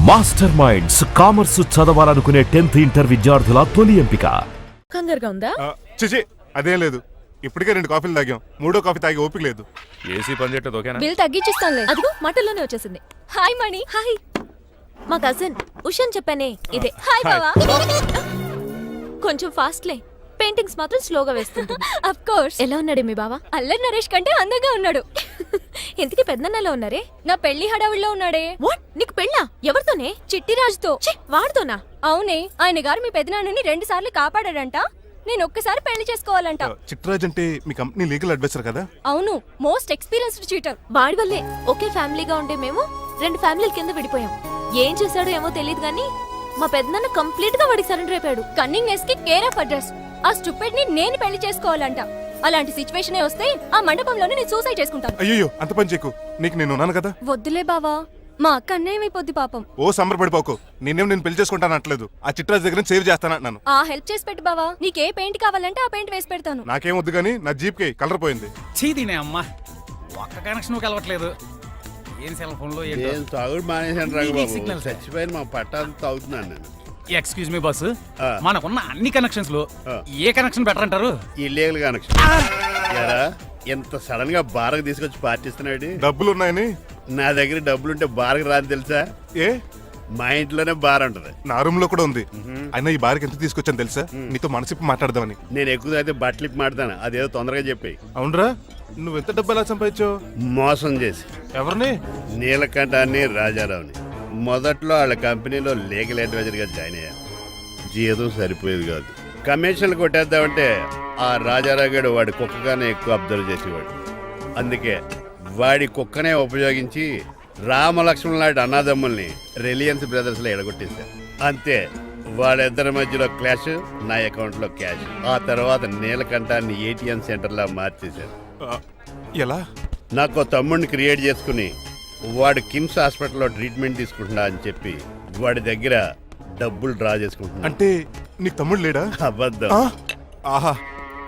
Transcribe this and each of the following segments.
Master minds commerce చదవాలనుకునే 10th inter విద్యార్థుల తొలి ఎంపిక. కంగారుగా ఉందా? చిచి అదేం లేదు. ఇప్పటికే 2 కాఫీలు తాగాం. 3వ కాఫీ తాగి ఓపిక లేదు. ఏసీ పని చేయట్లేదు. ఓకేనా? బిల్ తగ్గించిస్తానులే. అదిగో మాటల్లోనే వచ్చేసింది. హాయ్ మణి. హాయ్. మా కజిన్ ఉషాన్ చెప్పానే ఇదే. హాయ్ బావా. కొంచెం ఫాస్ట్లే. పెయింటింగ్స్ మాత్రం స్లోగా వేస్తుంటుంది. Of course. ఎలా ఉన్నాడు మీ బావ? అల్లరి నరేష్ కంటే అందంగా ఉన్నాడు. ఇంతకీ పెద్దన్నలో ఉన్నారే? నా పెళ్లి హడావుల్లో ఉన్నాడే. వాట్? నీకు పెళ్ళా? ఎవరితోనే? చిట్టిరాజుతో. వాడితోనా? అవునే. ఆయన గారు మీ పెద్దనాన్నని 2 సార్లు కాపాడాడంట. నేను ఒక్కసారి పెళ్లి చేసుకోవాలంట. చిట్రాజ్ అంటే మీ కంపెనీ లీగల్ అడ్వైజర్ కదా? అవును, మోస్ట్ ఎక్స్పీరియన్స్డ్ చీటర్. వాడి వల్లే ఒకే ఫ్యామిలీగా ఉండే మేము 2 ఫ్యామిలీల కింద విడిపోయాం. ఏం చేశాడో ఏమో తెలియదు గానీ మా పెద్దనాన్న కంప్లీట్ గా వాడికి సరెండర్ అయిపోయాడు. కన్నింగ్నెస్ కి కేర్ ఆఫ్ అడ్రస్. ఆ స్టూపిడ్ ని నేను పెళ్లి చేసుకోవాలంట. అలాంటి సిచ్యువేషన్ వస్తే ఆ మండపంలోనే నేను సూసైడ్ చేసుకుంటాను. అయ్యో అంత పని చేయకు. నీకు నేను ఉన్నాను కదా. వద్దులే బావా, మా అక్క అన్నేమైపోద్ది పాపం. ఓ సంబరపడిపోకు. నేను పెళ్లి చేసుకుంటాను అంటలేదు. ఆ చిట్రాజ్ దగ్గర సేవ్ చేస్తానంటున్నాను. ఆ హెల్ప్ చేసి పెట్టు బావా. నీకే పెయింట్ కావాలంటే ఆ పెయింట్ వేసి పెడతాను. నాకేం వద్దు గానీ నా జీప్ కి కలర్ పోయింది. చీదీనే అమ్మా, ఒక్క కనెక్షన్ కలవట్లేదు. ఏం సెల్ ఫోన్ లో ఏం తాగుడు మానేశాను రంగబాబు. సిగ్నల్ చచ్చిపోయిన మా పట్టాలు తాగుతున్నాను నేను. ఎక్స్క్యూజ్ మీ బాస్, మనకున్న అన్ని కనెక్షన్స్ లో ఏ కనెక్షన్ బెటర్ అంటారు? Illegal connection. ఎరా ఎంత సడన్ గా బారకు తీసుకొచ్చి పార్టీస్తున్నాడు. డబ్బులు ఉన్నాయని. నా దగ్గర డబ్బులుంటే బారకు రాని తెలుసా? ఏ మా ఇంట్లోనే బార్ ఉంటది. నా రూమ్ లో కూడా ఉంది. అయినా ఈ బార్కి ఎంత తీసుకొచ్చాను తెలుసా? నీతో మనసిప్పి మాట్లాడదామని. నేను ఎక్కువ అయితే బట్టలిప్పి మాడతాను. అదేదో తొందరగా చెప్పి. అవునరా, నువ్వు ఎంత డబ్బు ఎలా సంపాదించావు? మోసం చేసి. ఎవరిని? నీలకంఠాన్ని, రాజారావుని. మొదట్లో వాళ్ళ కంపెనీలో లీగల్ అడ్వైజర్ గా జాయిన్ అయ్యాను. జీతం సరిపోయేది కాదు. కమిషన్లు కొట్టేద్దామంటే ఆ రాజారావు గారు వాడి కుక్కగానే ఎక్కువ అబ్జర్వ్ చేసేవాడు. అందుకే వాడి కుక్కనే ఉపయోగించి రామలక్ష్మణ్ లాంటి అన్నదమ్ముల్ని రిలయన్స్ బ్రదర్స్ లో ఎడగొట్టేశారు. అంతే, వాళ్ళిద్దరి మధ్యలో క్లాష్, నా అకౌంట్ లో క్యాష్. ఆ తర్వాత నీలకంఠాన్ని ఏటీఎం సెంటర్ లా మార్చేశారు. ఎలా? నాకు తమ్ముడిని క్రియేట్ చేసుకుని వాడు కిమ్స్ హాస్పిటల్లో ట్రీట్మెంట్ తీసుకుంటున్నా అని చెప్పి వాడి దగ్గర డబ్బులు డ్రా చేసుకుంటున్నా. అంటే నీకు తమ్ముడు లేడా? అబద్ధం. ఆహా,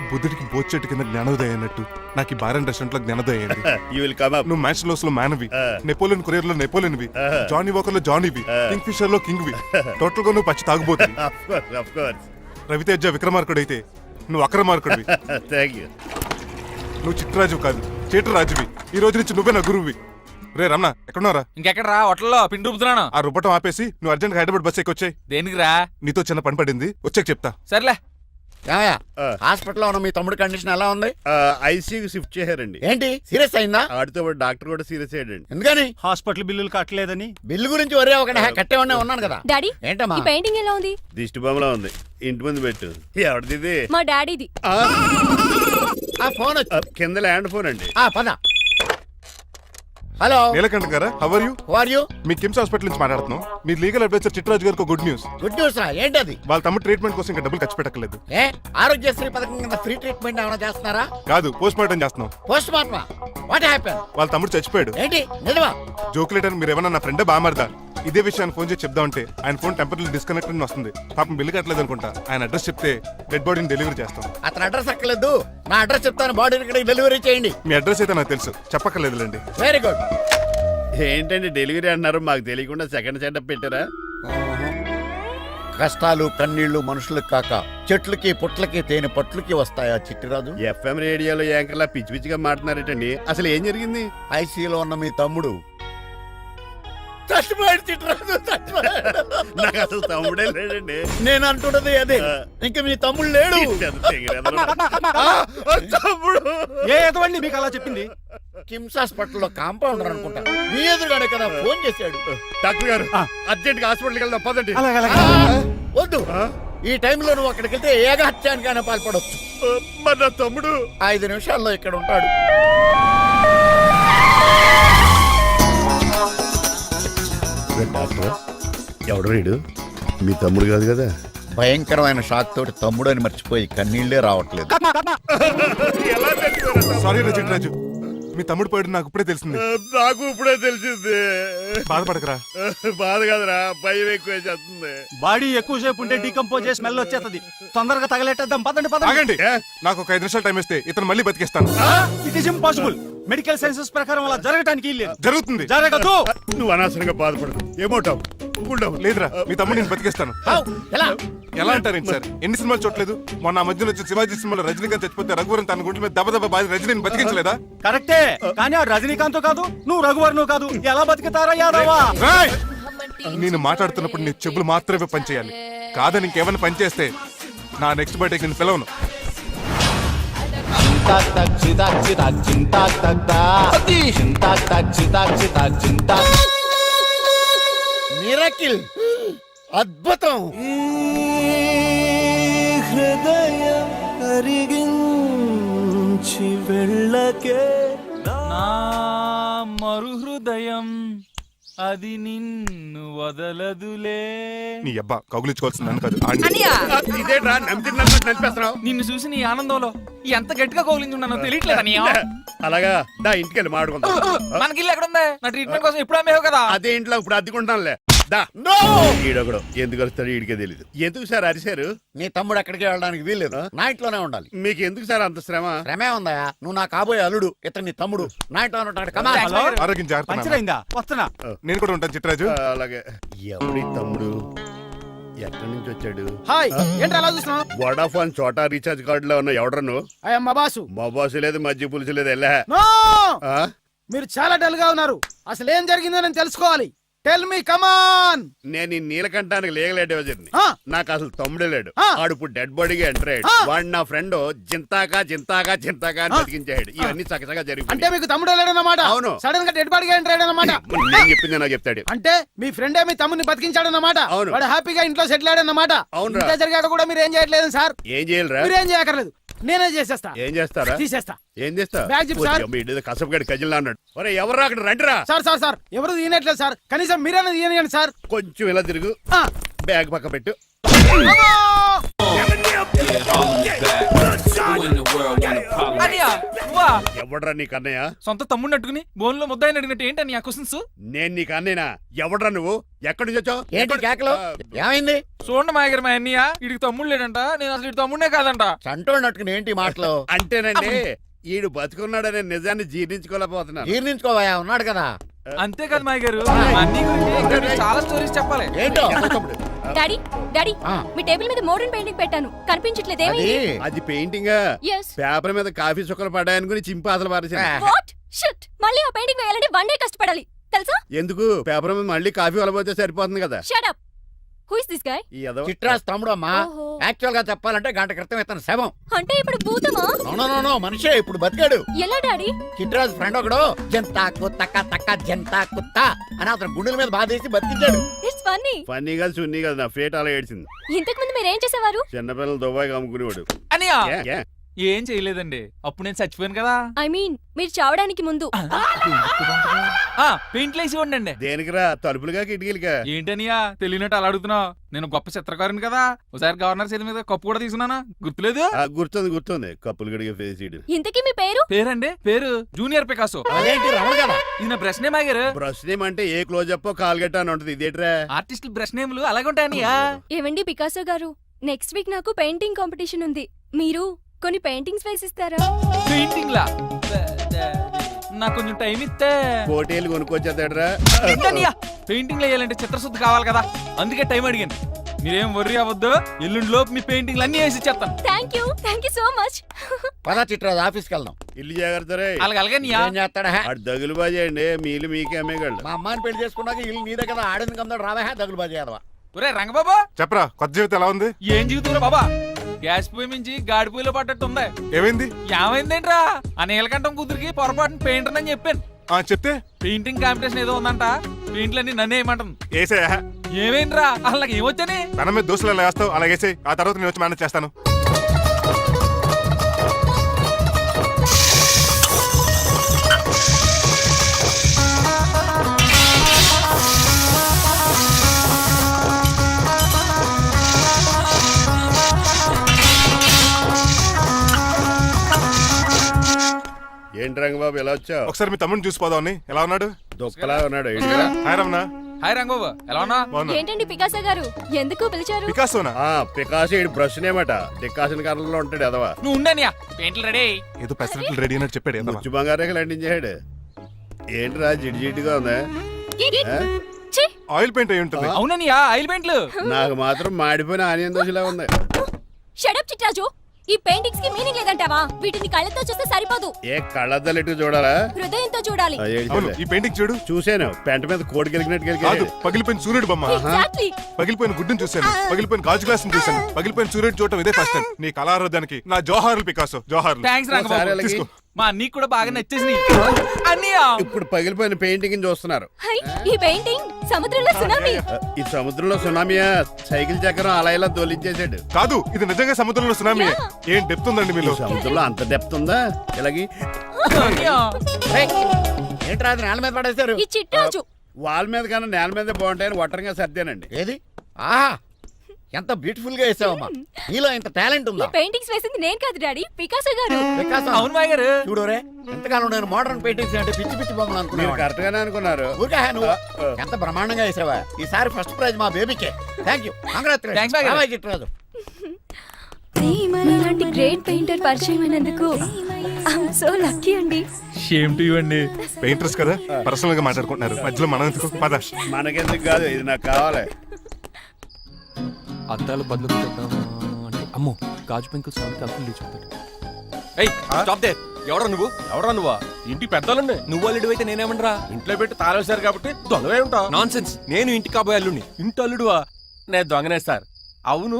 బుద్ధుడికి బోచెట్టు కింద జ్ఞానోదయం అన్నట్టు నాకు ఈ బారన్ రెస్టారెంట్ లో జ్ఞానోదయం అయింది. You will come up. నువ్వు మ్యాన్షలోస్ లో మ్యాన్వి, నెపోలియన్ కొరియర్ లో నెపోలియన్వి, జానీ వాకర్ లో జానీవి, కింగ్ ఫిషర్ లో కింగ్వి. టోటల్ గా నువ్వు పచ్చి తాగుబోతుంది. Of course. రవితేజ విక్రమార్కుడు అయితే నువ్వు అక్రమార్కుడివి. Thank you. నువ్వు చిట్రాజు కాదు, చీటరాజువి. ఈ రోజు నుంచి నువ్వే నా గురువువి. రే రమణ, ఎక్కడున్నారా? ఇంకెక్కడ రా, హోటల్లో పిండి రుబ్బుతున్నాను. ఆ రుబ్బటం ఆపేసి నువ్వు అర్జెంట్ హైదరాబాద్ బస్ ఎక్కొచ్చాయి. దేనికి రా? నీతో చిన్న పని పడింది, వచ్చాక చెప్తా. సర్లే. హాస్పిటల్లో ఉన్న మీ తమ్ముడి కండిషన్ ఎలా ఉంది? ఐసీయూకి షిఫ్ట్ చేశారండి. ఏంటి, సీరియస్ అయిందా? ఆడితో పాటు డాక్టర్ కూడా సీరియస్ అయ్యాడండి. ఎందుకని? హాస్పిటల్ బిల్లులు కట్టలేదని. బిల్లు గురించి ఒరే ఒకటి కట్టేవాడినే ఉన్నాను కదా. డాడీ, ఏంటమ్మా ఈ పెయింటింగ్ ఎలా ఉంది? దిష్టి బొమ్మలా ఉంది. ఇంటి ముందు పెట్టు. ఎవరిది? మా డాడీది. ఆ ఫోన్ కింద ల్యాండ్ ఫోన్ అండి. పద. హలో, నీలకంఠ గారా, how are you? Who are you? మీ కిమ్స్ హాస్పిటల్ నుంచి మాట్లాడుతున్నాం. మీ లీగల్ అడ్వైజర్ చిట్రాజు గారికి గుడ్ న్యూస్. గుడ్ న్యూస్ రా, ఏంటది? వాళ్ళ తమ్ముడు ట్రీట్మెంట్ కోసం ఇంకా డబ్బులు ఖర్చు పెట్టలేదు. ఏ ఆరోగ్యశ్రీ పథకం కింద ఫ్రీ ట్రీట్మెంట్ ఏమైనా చేస్తున్నారా? కాదు, పోస్ట్ మార్టం చేస్తున్నాం. పోస్ట్ మార్టమా? What happen? వాళ్ళ తమ్ముడు చచ్చిపోయాడు. ఏంటి, నిజమా? జోకులేటర్ మీరు ఏమన్నా నా ఫ్రెండ్ బామర్దా? ఇదే విషయాన్ని ఫోన్ చేసి చెప్దామంటే ఆయన ఫోన్ టెంపరీ డిస్కనెక్ట్ అని వస్తుంది. పాపం బిల్లు కట్టలేదు అనుకుంటా. ఆయన అడ్రస్ చెప్తే డెడ్ బాడీని డెలివరీ చేస్తాం. అతని అడ్రస్ అక్కర్లేదు, నా అడ్రస్ చెప్తాను. బాడీని ఇక్కడికి డెలివరీ చేయండి. మీ అడ్రస్ అయితే నాకు తెలుసు, చెప్పక్కర్లేదులేండి. Very good. ఏంటండి డెలివరీ అన్నారు, మాకు తెలియకుండా సెకండ్ సెటప్ పెట్టారా? కష్టాలు కన్నీళ్లు మనుషులకు కాక చెట్లకి పుట్లకి తేనె పట్లకి వస్తాయా చిట్టిరాజు? ఎఫ్ఎం రేడియోలో యాంకర్లా పిచ్చి పిచ్చిగా మాట్లాడారేటండి. అసలు ఏం జరిగింది? ఐసీలో ఉన్న మీ తమ్ముడు చచ్చిపోయాడు. చిట్టిరాజు చచ్చిపోయాడు. నాకు అసలు తమ్ముడే లేడండి. నేను అంటున్నది అదే. ఇంకా మీ తమ్ముడు లేడు. తమ్ముడు ఏ ఎదవండి మీకు అలా చెప్పింది? కిమ్స్ హాస్పిటల్లో కాంపౌండర్ అనుకుంటా. మీ ఎదురుగానే కదా ఫోన్ చేశాడు. డాక్టర్ గారు అర్జెంట్ గా హాస్పిటల్కి వెళ్దాం పదండి. వద్దు, ఈ టైంలో నువ్వు అక్కడికి వెళ్తే ఏకహత్యానికైనా పాల్పడవచ్చు. మరి నా తమ్ముడు 5 నిమిషాల్లో ఇక్కడ ఉంటాడు. డాక్టర్ ఎవడు వీడు? మీ తమ్ముడు కాదు కదా? భయంకరమైన షాక్ తోటి తమ్ముడు అని మర్చిపోయి కన్నీళ్లే రావట్లేదు. సారీ రా చిట్రాజు, మీ తమ్ముడు పోయాడు నాకు ఇప్పుడే తెలిసింది. నాకు ఇప్పుడే తెలిసింది. బాధపడకరా. బాధ కాదురా, భయం ఎక్కువ చేస్తుంది. బాడీ ఎక్కువసేపు ఉంటే డీకంపోజ్ చేసి స్మెల్ వచ్చేస్తుంది. తొందరగా తగలెట్టేద్దాం, పదండి పదండి. ఆగండి, నాకు ఒక 5 నిమిషాలు టైం ఇస్తే ఇతను మళ్ళీ బతికిస్తాను. It is impossible. Medical sciences ప్రకారం అలా జరగటానికి లేదు. జరుగుతుంది. జరగదు. నువ్వు అనవసరంగా బాధపడదు. ఏమోటావు కూల్ డౌన్. లేదురా మీ తమ్ముడు నేను బతికేస్తాను. ఎలా ఎలా అంటారేంటి సార్? ఎన్ని సినిమాలు చూడలేదు? మొన్న ఆ మధ్యలో వచ్చిన శివాజీ సినిమాలో రజనీకాంత్ చచ్చిపోతే రఘువరన్ తన గుండె మీద దెబ్బ బాధ రజనీని బతికించలేదా? కరెక్టే, కానీ ఆ రజనీకాంత్ కాదు, నువ్వు రఘువర్ను కాదు, ఎలా బతుకుతారా యాదవా? రాయ్! నేను మాట్లాడుతున్నప్పుడు నీ చెప్పులు మాత్రమే పనిచేయాలి. కాదని ఇంకేమైనా పనిచేస్తే నా నెక్స్ట్ బర్త్డేకి నేను పిలవను. మిరకిల్, అద్భుతం. హృదయం కరిగించి వెళ్ళకే నా మరు హృదయం అది నిన్ను వదలదులే. నీ అబ్బా కౌగులించుకోవాల్సింది నన్ను కాదు ఆడిని. ఇదేట్రా నమ్మితే నడిపేస్తున్నావు? నిన్ను చూసి నీ ఆనందంలో ఎంత గట్టిగా కౌలించున్నానో తెలియట్లేదా నీ అలాగా దా ఇంటికి వెళ్ళి మాడుకుందాం. మనకి ఇల్లు ఎక్కడ ఉంది? నా ట్రీట్మెంట్ కోసం ఎప్పుడు అమ్మేవు కదా. అదే ఇంట్లో ఇప్పుడు అద్దెకుంటానులే. దా ఈడొకడు ఎందుకు వస్తాడు ఈడికే తెలియదు. ఎందుకు సార్ అరిశారు? నీ తమ్ముడు ఎక్కడికి వెళ్ళడానికి వీల్లేదు, నా ఇంట్లోనే ఉండాలి. మీకు ఎందుకు సార్ అంత శ్రమ? శ్రమే ఉందా? నువ్వు నా కాబోయే అల్లుడు, ఇతను నీ తమ్ముడు, నా ఇంట్లో ఉంటాడు. కమా హలో, ఆరోగ్యం జాగ్రత్త నాన్న. పంచరైందా? వస్తున్నా. నేను కూడా ఉంటాను చిట్రాజు. అలాగే. ఎవరి తమ్ముడు ఎక్కడి నుంచి వచ్చాడు? హాయ్, ఏంటి అలా చూస్తున్నావు? వడాఫోన్ చోటా రీఛార్జ్ కార్డులో ఉన్న ఎవడరా నువ్వు? అయ్యమ్మ బాసు. మా బాసు లేదు, మధ్య పులుసు లేదు. వెళ్ళా నో! మీరు చాలా డల్ గా ఉన్నారు. అసలు ఏం జరిగిందో నేను తెలుసుకోవాలి. టెల్ మీ, కమాన్. నేను ఈ నీలకంఠానికి లీగల్ అడ్వైజర్ని. ఆ. నాకు అసలు తమ్ముడే లేడు. ఆ. ఆడు ఇప్పుడు డెడ్ బాడీగా ఎంటర్ అయ్యాడు. ఆ. వాడు నా ఫ్రెండ్ జింతాకా జింతాకా జింతాకా అని బతికించాడు. ఇవన్నీ చక్కగా అంటే జరిగిపోయి మీకు తమ్ముడు వెళ్ళాడన్నమాట. అవును. సడన్ గా డెడ్ బాడీగా ఎంటర్ అయ్యాడన్నమాట. నేను చెప్పింది నాకు చెప్తాడు. అంటే మీ ఫ్రెండే మీ తమ్ముడిని బతికించాడన్నమాట. అవును. వాడు హ్యాపీగా ఇంట్లో సెటిల్ అయ్యాడన్నమాట. అవునురా. ఇంత జరిగాక కూడా మీరు ఏం చేయట్లేదు సార్. ఏం చేయాలిరా? మీరేం చేయక్కర్లేదు, నేనే చేసేస్తా. ఏం చేస్తారా? తీసేస్తా. ఏం చేస్తా? Bag zip sir. కసపగడి కజిల్లా అన్నాడు. ఒరే ఎవరు అక్కడ రండిరా. సార్ సార్ సార్, ఎవరు తీయనట్లేదు సార్. కనీసం మీరైనా తీయనియండి సార్. కొంచెం ఇలా తిరుగు. ఆ. బ్యాగ్ పక్క పెట్టు. అనియా, నువ్వా? ఎవడ్రా నీకు అన్నయ్య? సొంత తమ్ముడిని అట్టుకుని బోన్లో ముద్దాయిని అడిగినట్టు ఏంటని ఆ క్వశ్చన్స్? నేను నీకు అన్నయ్యనా? ఎవడ్రా నువ్వు? ఎక్కడి నుంచి వచ్చావు? ఏంటి కేకలు? ఏమైంది? చూడండి మా దగ్గర మా అన్నయ్య ఇడికి తమ్ముడు లేడంట. నేను అసలు ఇటు తమ్ముడే కాదంట. చంటోడు నట్టుకుని ఏంటి మాటలు? అంటేనండి ఈడు బతుకున్నాడనే నిజాన్ని జీర్ణించుకోలేకపోతున్నాను. జీర్ణించుకోవా, ఉన్నాడు కదా. అంతేకాదు మా గారు, మా అన్నయ్య గురించి ఇంకా మీకు చాలా స్టోరీస్ చెప్పాలి. ఏంటో డాడీ డాడీ ఆ. మీ టేబుల్ మీద మోడర్న్ పెయింటింగ్ పెట్టాను, కనిపించట్లేదు. అది ఏమైంది? అది పెయింటింగ్. Yes. పేపర్ మీద కాఫీ చుక్కలు పడ్డాయనుకుని చింపి అసలు పారేసాను. వాట్ షిట్, మళ్ళీ ఆ పెయింటింగ్ వేయాలంటే 1 డే కష్టపడాలి తెలుసా? ఎందుకు? పేపర్ మీద మళ్ళీ కాఫీ వలపోతే సరిపోతుంది కదా. Shut up. Who is this guy? ఈ ఎదవ. చిట్రాజ్ తమ్ముడు అమ్మా. ఓహో. యాక్చువల్ గా చెప్పాలంటే గంట క్రితం ఇతను శవం. అంటే ఇప్పుడు భూతమా? నో మనిషే, ఇప్పుడు బతికాడు. ఎలా డాడీ? చిట్రాజ్ ఫ్రెండ్ ఒకడు జంతా కుత్తక తక్క జంతా కుత్త అని అతను గుండెల మీద బాధేసి బతికించాడు. It's funny. ఫన్నీ కాదు, సున్నీ కాదు, నా ఫేట్ అలా ఏడ్చింది. ఇంతకు ముందు మీరు ఏం చేసేవారు? చిన్నపిల్లలు దుబాయ్ అమ్ముకునేవాడు. అనియా, ఏ? ఏం చేయలేదండి. అప్పుడు నేను చచ్చిపోయాను కదా. ఐ మీన్ మీరు చావడానికి ముందు. పెయింట్లు వేసి ఉండండి. దేనికిరా? తలుపులుగా కిటికీలుగా? ఏంటనియా తెలియనట్టు అలా అడుగుతున్నావు? నేను గొప్ప చిత్రకారుని కదా. ఒకసారి గవర్నర్ చేతి మీద కప్పు కూడా తీసుకున్నానా? గుర్తులేదు? గుర్తుంది కప్పులు గడిగే ఫేస్ ఇడు. ఇంతకీ మీ పేరు? పేరండి, పేరు జూనియర్ పికాసో. అదేంటి రమణ కదా? ఇది నా బ్రష్ నేమ్ ఆగారు. బ్రష్ నేమ్ అంటే ఏ క్లోజ్ అప్ కాల్గట్ట అని ఉంటది. ఇదేట్రా? ఆర్టిస్టుల బ్రష్ నేమ్లు అలాగే ఉంటాయనియా. ఏవండి పికాసో గారు, నెక్స్ట్ వీక్ నాకు పెయింటింగ్ కాంపిటీషన్ ఉంది. మీరు కొన్ని పెయింటింగ్స్ వేసిస్తారా? పెయింటింగ్ లా నాకు కొంచెం టైం ఇస్తే. పోటీలు కొనుక్కొచ్చేదేట్రా? పెయింటింగ్ వేయాలంటే చిత్రశుద్ధి కావాలి కదా, అందుకే టైం అడిగాను. మీరేం వర్రీ అవ్వద్దు, ఎల్లుండి లోపు మీ పెయింటింగ్లు అన్ని వేసి ఇచ్చేస్తాను. Thank you so much. పద చిట్రాజ్ ఆఫీస్కి వెళ్దాం. ఇల్లు జాగ్రత్త రే. అలాగే ఏం చేస్తాడా? అటు దగులు బాజేయండి, మీలు మీకే అమ్మేగాళ్ళు. మా అమ్మాయిని పెళ్లి చేసుకున్నాక ఇల్లు నీదే కదా, ఆడింది కమ్దాడు రావా దగులు బాజీ అదవా. ఒరే రంగబాబా, చెప్పరా కొత్త జీవితం ఎలా ఉంది? ఏం జీవితంలో బాబా, గ్యాస్ పొయ్యి మించి గాడి పొయ్యిలో పడ్డట్టు ఉంది. ఏమైంది? ఏమైందేంట్రా? ఆ నీలకంఠం కూతురికి పొరపాటున పెయింటర్ అని చెప్పాను. చెప్తే పెయింటింగ్ కాంపిటీషన్ ఏదో ఉందంట, పెయింట్లన్నీ నన్నే ఏమంటుంది. ఏసే ఏమైందిరా? అసలు నాకు ఏమొచ్చని? తన మీద దోశలు ఎలా వేస్తావు అలాగేసే, ఆ తర్వాత నేను వచ్చి మేనేజ్ చేస్తాను. ఏంటి రంగబాబు ఎలా వచ్చావు? ఒకసారి మీ తమ్ముడిని చూసిపోదామని. ఎలా ఉన్నాడు? దుప్పలా ఉన్నాడు. హాయ్ రమణ. హాయ్ రంగబాబు, ఎలా ఉన్నా? బాగున్నా. ఏంటండి పికాసో గారు, ఎందుకు పిలిచారు? పికాసోనా? పికాసి బ్రష్ నేమట డికాషన్ కర్రలో ఉంటాడు ఎదవా. నువ్వు ఉండనియా, పెయింట్లు రెడీ. ఏదో పెసరట్లు రెడీ అన్నట్టు చెప్పాడు. ఏదమ్మా? ముచ్చు బంగారే లండించాడు. ఏంట్రా జిడ్జిడ్డుగా ఉందా? ఛీ! ఆయిల్ పెయింట్ అయి ఉంటుంది. అవునన్నయ్య ఆయిల్ పెయింట్లు. నాకు మాత్రం మాడిపోయిన ఆనియన్ దోశలా ఉంది. షడప్ చిట్రాజు, ఈ పెయింటింగ్స్ కి మీనింగ్ లేదంటావా? వీటిని కళ్ళతో చూస్తే సరిపోదు, ఏ కళ్ళద్దలెట్టు చూడాలా? హృదయంతో చూడాలి. ఆ, ఏంటి అవును, చెప్పలే? ఈ పెయింటింగ్ చూడు. చూశాను, పెంట మీద కోడి గెలిగినట్టు కాదు, గెలిగాడు. పగిలిపోయిన సూర్యుడు బొమ్మ, Exactly. పగిలిపోయిన గుడ్డును చూశాను, పగిలిపోయిన గాజు గ్లాస్ చూశాను, పగిలిపోయిన సూర్యుడు చూడటం ఇదే ఫస్ట్ టైం. నీ కళారోధానికి నా జోహార్లు పికాసో, జోహార్లు. థ్యాంక్స్ ఒకసారి రంగబాబు. అలాగే. తీసుకో. మా అన్నయ్య కూడా బాగా నచ్చేసింది అన్నయ్య. ఇప్పుడు పగిలిపోయిన పెయింటింగ్ చూస్తున్నారు. హై, ఈ పెయింటింగ్ సముద్రంలో సునామీ. ఈ సముద్రంలో సునామీయా? సైకిల్ చక్రం అలా ఇలా దొలించేసాడు. కాదు, ఇది నిజంగా సముద్రంలో సునామీ. ఏం డెప్త్ ఉందండి ఈ మీలో. సముద్రంలో అంత డెప్త్ ఉందా? ఇలాగి అన్నయ్య. రేయ్, ఏంట్రా అది నేల మీద పడేశారు? ఈ చిట్రాజు వాల్ మీద కన్నా నేల మీద బాగుంటాయని ఒట్టరంగా సర్దానండి. ఏది? ఆహా, ఎంత బ్యూటిఫుల్ గా వేసావమ్మా. నీలో ఇంత టాలెంట్ ఈ ఉందా? పెయింటింగ్స్ వేసింది నేను కాదు డాడీ, పికాసో గారు. వికాసం. అవును మాయ గారు. చూడురే, ఎంతకాలం నేను మోడర్న్ పెయింటింగ్స్ అంటే పిచ్చి పిచ్చి బొమ్మలు మీరు అనుకున్నాను. కరెక్ట్ గానే అనుకున్నారు. ఊరికే నువ్వు ఎంత బ్రహ్మాండంగా వేసావా. ఈసారి ఫస్ట్ ప్రైజ్ మా బేబీకే. థ్యాంక్ యూ, Thanks, బాయ్ గారు. చిట్రాజు. ఇలాంటి గ్రేట్ పెయింటర్ పరిచయం అయినందుకు సో లక్కీ అండి. షేమ్ టు యు అండి. పెయింటర్స్ కదా, పర్సనల్ గా మాట్లాడుకుంటున్నారు, మధ్యలో మనం ఎందుకు? పద. మనకెందుకు కాదు, ఇది నాకు కావాలి. అద్దాలు బదులు అంటే అమ్మో గాజు పెంకులు సౌండ్ తలుపులు లేచిపోతాడు. ఏయ్ స్టాప్ దే. ఎవరా నువ్వు? ఎవరా నువ్వా? ఇంటి పెద్దలండి. నువ్వు అల్లుడు అయితే నేనేమనరా? ఇంట్లో పెట్టి తాళేశారు కాబట్టి దొంగవే ఉంటా. Non sense. నేను ఇంటి కాబోయే అల్లుడిని. ఇంటి అల్లుడువా? నేను దొంగనే సార్. అవును,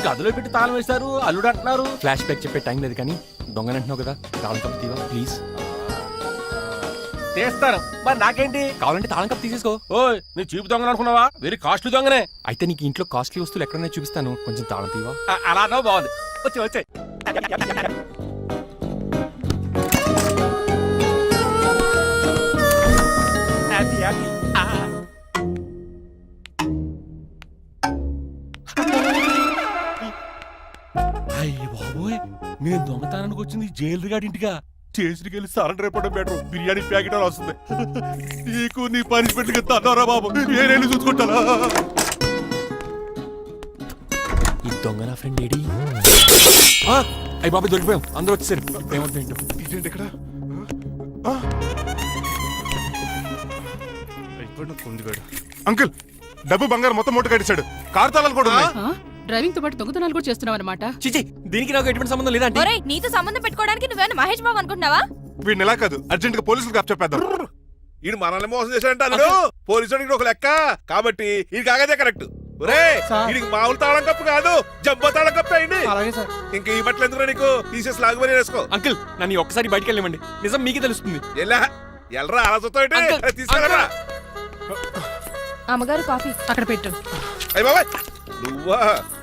గదిలో పెట్టి తాళం వేశారు, అల్లుడు అంటున్నారు. ఫ్లాష్ బ్యాక్ చెప్పే టైం లేదు కానీ దొంగనంటున్నావు కదా, తాళం కప్పు తీవా ప్లీజ్. తీస్తాను, మరి నాకేంటి? కావాలంటే తాళం కప్పు తీసేసుకో. ఓయ్, నీ చీపు దొంగను అనుకున్నావా? వెరీ కాస్ట్లీ దొంగనే. అయితే నీకు ఇంట్లో కాస్ట్లీ వస్తువులు ఎక్కడైనా చూపిస్తాను, కొంచెం తాళం తీవా. అలా అన్నావు, బాగుంది. వచ్చి వచ్చాయి. అయ్యి బాబోయ్, నేను దొంగతనానికి వచ్చింది జైలు గాడి ఇంటిగా. చేసికి వెళ్ళి సరెండర్ అయిపోవడం బెటర్. బిర్యానీ ప్యాకెట్ అని వస్తుంది. నీకు నీ పనిష్మెంట్ తన్నారా బాబు, నేనేళ్ళు చూసుకుంటానా? ఈ దొంగ నా ఫ్రెండ్ ఏడి? అయ్యి బాబు దొరికిపోయాం, అందరూ వచ్చేసారు. ఏమవుతుంది ఏంటో. ఇదేంటి ఇక్కడ? అయిపోయిన కొందిగాడు. అంకుల్, డబ్బు బంగారం మొత్తం మూట కట్టించాడు. కారు తాళాలు కూడా ఉన్నాయి. డ్రైవింగ్ తో పాటు దొంగతనాలు కూడా చేస్తున్నావు అనమాట. చిచి, దీనికి నాకు ఎటువంటి సంబంధం లేదంటే. ఒరేయ్, నీతో సంబంధం పెట్టుకోవడానికి నువ్వేనా మహేష్ బాబు అనుకుంటున్నావా? వీడిని ఎలా కాదు, అర్జెంట్ గా పోలీసులకు అప్పచెప్పేద్దాం. ఈడు మనల్ని మోసం చేశాడంటారు. పోలీసుడికి ఒక లెక్క కాబట్టి ఇది కాగదే కరెక్ట్. ఒరే, వీడికి మామూలు తాళం కప్పు కాదు, జబ్బ తాళం కప్పు అయింది. ఇంకా ఈ బట్టలు ఎందుకు నీకు? తీసేసి లాగుమని వేసుకో. అంకుల్, నన్ను ఒక్కసారి బయటికి వెళ్ళమండి, నిజం మీకే తెలుస్తుంది. ఎల్రా అలా చూస్తావు, తీసుకెళ్ళరా. అమ్మగారు కాఫీ అక్కడ పెట్టు. అయ్య బాబాయ్, నువ్వా?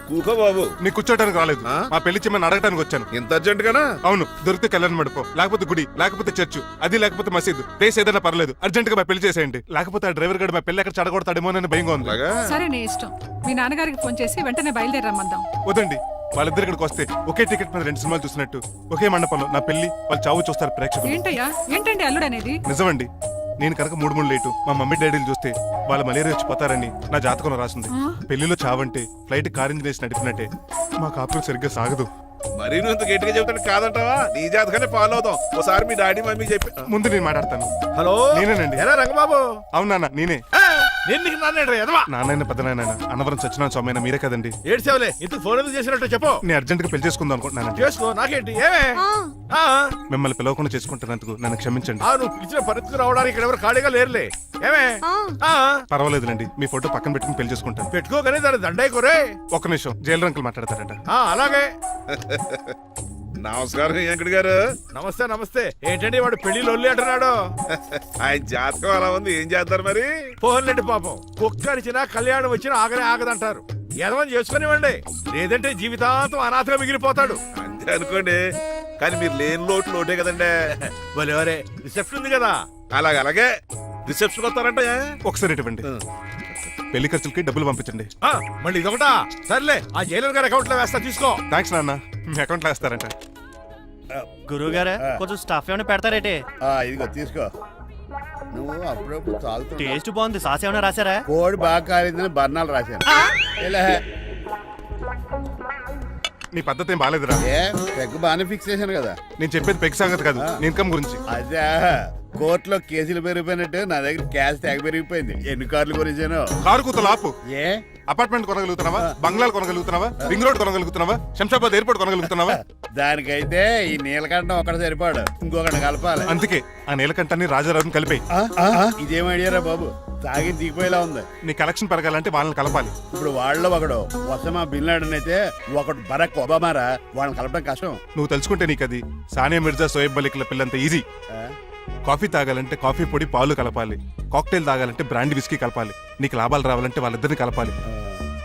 కూకో బాబు. నీ కూర్చోటానికి రాలేదు, మా పెళ్లి చెమ్మని అడగటానికి వచ్చాను. ఇంత అర్జెంట్ గానా? అవును, దొరికితే కళ్యాణ మండపం, లేకపోతే గుడి, లేకపోతే చర్చ్, అది లేకపోతే మసీదు, ప్లేస్ ఏదైనా పర్లేదు. అర్జెంట్ గా మా పెళ్లి చేసేయండి, లేకపోతే ఆ డ్రైవర్ గడు మా పెళ్లి ఎక్కడ చెడగొడతాడేమో అని భయంగా ఉంది. సరే నీ ఇష్టం. మీ నాన్నగారికి ఫోన్ చేసి వెంటనే బయలుదేరమ్మందాం. వదండి, వాళ్ళిద్దరు ఇక్కడికి వస్తే ఒకే టికెట్ మీద 2 సినిమాలు చూసినట్టు, ఒకే మండపంలో నా పెళ్లి, వాళ్ళ చావు చూస్తారు ప్రేక్షకులు. ఏంటయ్యా, ఏంటండి అల్లుడు అనేది? నిజమండి, నేను కనుక 3 లేటు మా మమ్మీ డాడీలు చూస్తే వాళ్ళ మలేరియా వచ్చిపోతారని నా జాతకంలో రాసింది. పెళ్లిలో చావంటే ఫ్లైట్ కార్ ఇంజిన్ వేసి నడిపినట్టే. మా కాపురం సరిగ్గా సాగదు. మరి నువ్వు ఇంత గట్టిగా చెబుతాను కాదంటావా? నీ జాతకాన్ని ఫాలో అవుతాం. ఒకసారి మీ డాడీ మమ్మీ చెప్పి. ముందు నేను మాట్లాడతాను. హలో, నేనేనండి. ఎలా రంగబాబు? అవునా, నేనే. నేను నీకు నాన్న నాన్న పెద్ద నాయన అన్నవరం సత్యనారాయణ స్వామి అయినా మీరే కదండి. ఏడ్చావులే, ఇంత ఫోన్ ఎందుకు చేసినట్టు చెప్పు. నేను అర్జెంట్ గా పెళ్లి చేసుకుందాం అనుకుంటున్నాను. చేసుకో, నాకేంటి? ఏమే మిమ్మల్ని పిలవకుండా చేసుకుంటున్నందుకు నన్ను క్షమించండి. నువ్వు పిలిచిన పరిస్థితి రావడానికి ఇక్కడ ఎవరు ఖాళీగా లేరులే. ఏమే పర్వాలేదులేండి, మీ ఫోటో పక్కన పెట్టుకుని పెళ్లి చేసుకుంటాను. పెట్టుకోగానే దాని దండాయి కొరే. ఒక్క నిమిషం, జైలు రంకులు మాట్లాడతారట. అలాగే. నమస్కారం వెంకట గారు. నమస్తే నమస్తే. ఏంటండి వాడు పెళ్లి లొల్లి అంటున్నాడు? ఆయన జాతకం అలా ఉంది, ఏం చేస్తారు మరి? పోన్లేండి పాపం, కుక్క అరిచినా కళ్యాణం వచ్చినా ఆగనే ఆగదంటారు. ఎదవని చేసుకునివ్వండి, లేదంటే జీవితాంతం అనాథగా మిగిలిపోతాడు. అంతే అనుకోండి, కానీ మీరు లేని లోటే కదండి. భలేవరే, రిసెప్షన్ ఉంది కదా. అలాగే రిసెప్షన్ వస్తారంట. ఒకసారి ఇవ్వండి, పెళ్లి ఖర్చులకి డబ్బులు పంపించండి. మళ్ళీ ఇదొకటా? సర్లే, ఆ జైలర్ గారి అకౌంట్ లో వేస్తా, తీసుకో. థ్యాంక్స్ నాన్న, మీ అకౌంట్ లో వేస్తారంట. గురువు గారా, కొంచెం స్టఫ్ ఏమైనా పెడతారేటే? ఇదిగో తీసుకో. నువ్వు అప్పుడప్పుడు చాలుతూ. టేస్ట్ బాగుంది, సాస్ ఏమైనా రాశారా? కోడి బాగా కాలిందని బర్ణాలు రాశాను. నీ పద్ధతి ఏం బాగాలేదురా. పెగ్ బాగానే ఫిక్స్ చేశాను కదా. నేను చెప్పేది పెగ్ సంగతి కాదు, నీ ఇన్కమ్ గురించి. అదే కోర్టులో కేసులు పెరిగిపోయినట్టు నా దగ్గర క్యాష్ తెగ పెరిగిపోయింది. ఎన్ని కార్లు కొనేసాను. కారు కూతలు ఆపు. ఏ అపార్ట్మెంట్ కొనగలుగుతున్నావా, బంగ్లాలు కొనగలుగుతున్నావా, రింగ్ రోడ్ కొనగలుగుతున్నావా, శంషాబాద్ ఎయిర్పోర్ట్ కొనగలుగుతున్నావా? దానికైతే ఈ నీలకంఠం ఒకటి సరిపాడు, ఇంకొకటి కలపాలి. అందుకే ఆ నీలకంఠాన్ని రాజారావుని కలిపే. ఇదేం ఐడియారా బాబు, తాగి దిగిపోయేలా ఉంది. నీ కలెక్షన్ పెరగాలంటే వాళ్ళని కలపాలి. ఇప్పుడు వాళ్ళలో ఒకడు ఒసామా బిన్ లాడెన్ అయితే ఒకడు బరాక్ ఒబామారా, వాళ్ళని కలపడం కష్టం. నువ్వు తెలుసుకుంటే నీకు అది సానియా మిర్జా, సోయబ్ మలిక్ల పిల్లంత ఈజీ. కాఫీ తాగాలంటే కాఫీ పొడి పాలు కలపాలి, కాక్టైల్ తాగాలంటే బ్రాండ్ విస్కీ కలపాలి, నీకు లాభాలు రావాలంటే వాళ్ళిద్దరిని కలపాలి.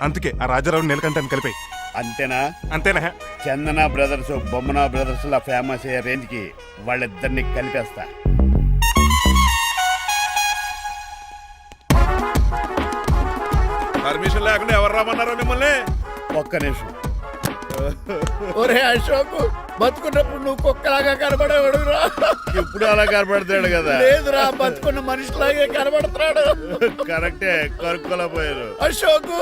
అందుకే ఆ రాజారావు నీలకంఠాన్ని కలిపే. అంతేనా? అంతేనా? చందన బ్రదర్స్, బొమ్మన బ్రదర్స్ లా ఫేమస్ అయ్యే రేంజ్ కి వాళ్ళిద్దరిని కలిపేస్తా. పర్మిషన్ లేకుండా ఎవరు రమ్మన్నారో మిమ్మల్ని? ఒక్క నిమిషం. ఒరే అశోక్, బతుకున్నప్పుడు నువ్వు కుక్కలాగా కనబడేవాడురా. ఇప్పుడు అలా కనపడతాడు కదా. లేదురా, బతుకున్న మనిషిలాగే కనబడుతున్నాడు. కరెక్టే, కరుక్కోలేకపోయారు. అశోక్,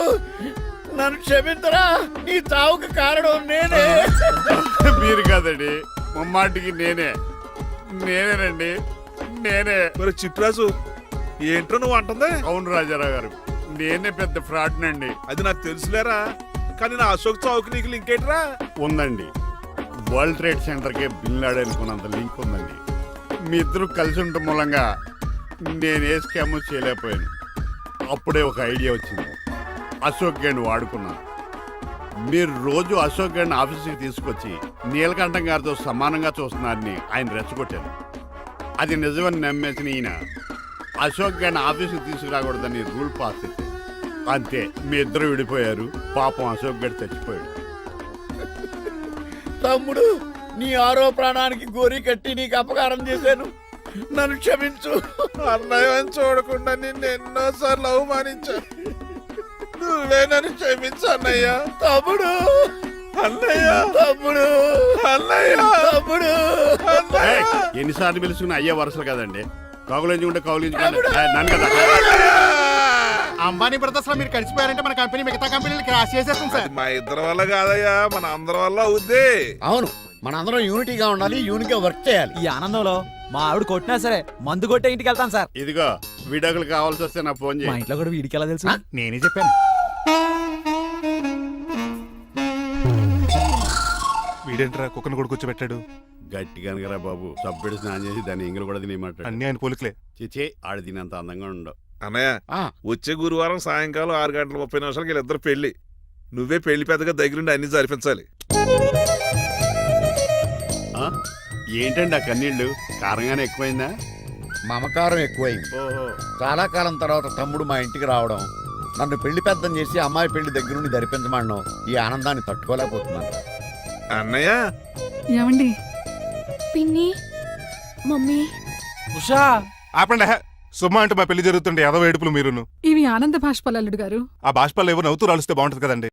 నన్ను క్షమించరా, నీ చావుకి కారణం నేనే. మీరు కాదండి, ముమ్మాటికి నేనేనండి, నేనే. మరి చిట్రాజు ఏంట్రో నువ్వు అంటుంది? అవును రాజారావు గారు, నేనే పెద్ద ఫ్రాడ్ నండి. అది నాకు తెలుసులేరా, కానీ నా అశోక్ చావుకి నీకు లింక్ ఏంట్రా? ఉందండి, వరల్డ్ ట్రేడ్ సెంటర్ కి బిన్ లాడెన్ అనుకున్నంత లింక్ ఉందండి. మీ ఇద్దరు కలిసి ఉండటం మూలంగా నేను ఏ స్కామ్ చేయలేకపోయాను. అప్పుడే ఒక ఐడియా వచ్చింది, అశోక్ గండి వాడుకున్నాను. మీరు రోజు అశోక్ గండి ఆఫీస్కి తీసుకొచ్చి నీలకంఠం గారితో సమానంగా చూస్తున్నారని ఆయన రెచ్చగొట్టారు. అది నిజమని నమ్మేసిన ఈయన అశోక్ గండి ఆఫీస్కి తీసుకురాకూడదని రూల్ పాస్ చేశారు. అంతే, మీ ఇద్దరు విడిపోయారు. పాపం అశోక్ గండి చచ్చిపోయాడు. తమ్ముడు, నీ ఆరో ప్రాణానికి గోరి కట్టి నీకు అపకారం చేశాను, నన్ను క్షమించు. అన్నయ్య చూడకుండా నిన్ను ఎన్నోసార్లు అవమానించాను, నువ్వే నన్ను క్షమించు అన్నయ్య. తమ్ముడు, అన్నయ్య, తమ్ముడు, అన్నయ్య, తమ్ముడు. ఏయ్, ఎన్నిసార్లు పిలుచుకున్న అయ్యే వరుసలు కదండి. కౌగులించుకుంటే కౌగులించుకుంటే నన్ను కదా. అంబానీ బ్రదర్స్ లో మీరు కలిసిపోయారంటే మన కంపెనీ మిగతా కంపెనీలు క్రాష్ చేసేస్తుంది సార్. మా ఇద్దరి వల్ల కాదయ్యా, మన అందరి వల్ల అవుద్ది. అవును, మనందరం యూనిటీగా ఉండాలి, యూనిట్గా వర్క్ చేయాలి. ఈ ఆనందంలో మా ఆవిడ కొట్టినా సరే మందు కొట్టే ఇంటికి వెళ్తాను సార్. ఇదిగో, విడాకులు కావాల్సి వస్తే నాకు ఫోన్ మా చేయి. ఇంట్లో కూడా వీడికి ఎలా తెలుసు? నేనే చెప్పాను. వీడేంట్రా కుక్కను కూడా కూర్చోబెట్టాడు? గట్టిగా అనగరా బాబు, సబ్బెడు స్నానం చేసి దాన్ని ఇంగులు కూడా తినేమాట. అన్ని ఆయన పోలికలే. చిచే, ఆడ తినంత అందంగా ఉండవు. అన్నయ్య, వచ్చే గురువారం సాయంకాలం 6:30 వీళ్ళిద్దరు పెళ్లి. నువ్వే పెళ్లి పెద్దగా దగ్గరుండి అన్ని జరిపించాలి. ఏంటండి ఆ కన్నీళ్ళు? కారంగానే ఎక్కువైందా? మమకారం ఎక్కువైంది. ఓహో, చాలా కాలం తర్వాత తమ్ముడు మా ఇంటికి రావడం, నన్ను పెళ్లి పెద్దం చేసి అమ్మాయి పెళ్లి దగ్గరుండి జరిపించమనడం, ఈ ఆనందాన్ని తట్టుకోలేకపోతున్నాను. అన్నయ్య, ఏమండి, పిన్ని, మమ్మీ, ఉషా, ఆపండి. సుమా అంటే మా పెళ్లి జరుగుతుంటే ఏదో ఏడుపులు మీరును. ఇవి ఆనంద భాష్పాలు అల్లుడు గారు. ఆ బాష్పాలు ఏవో నవ్వుతూ రాలిస్తే బాగుంటది కదండి.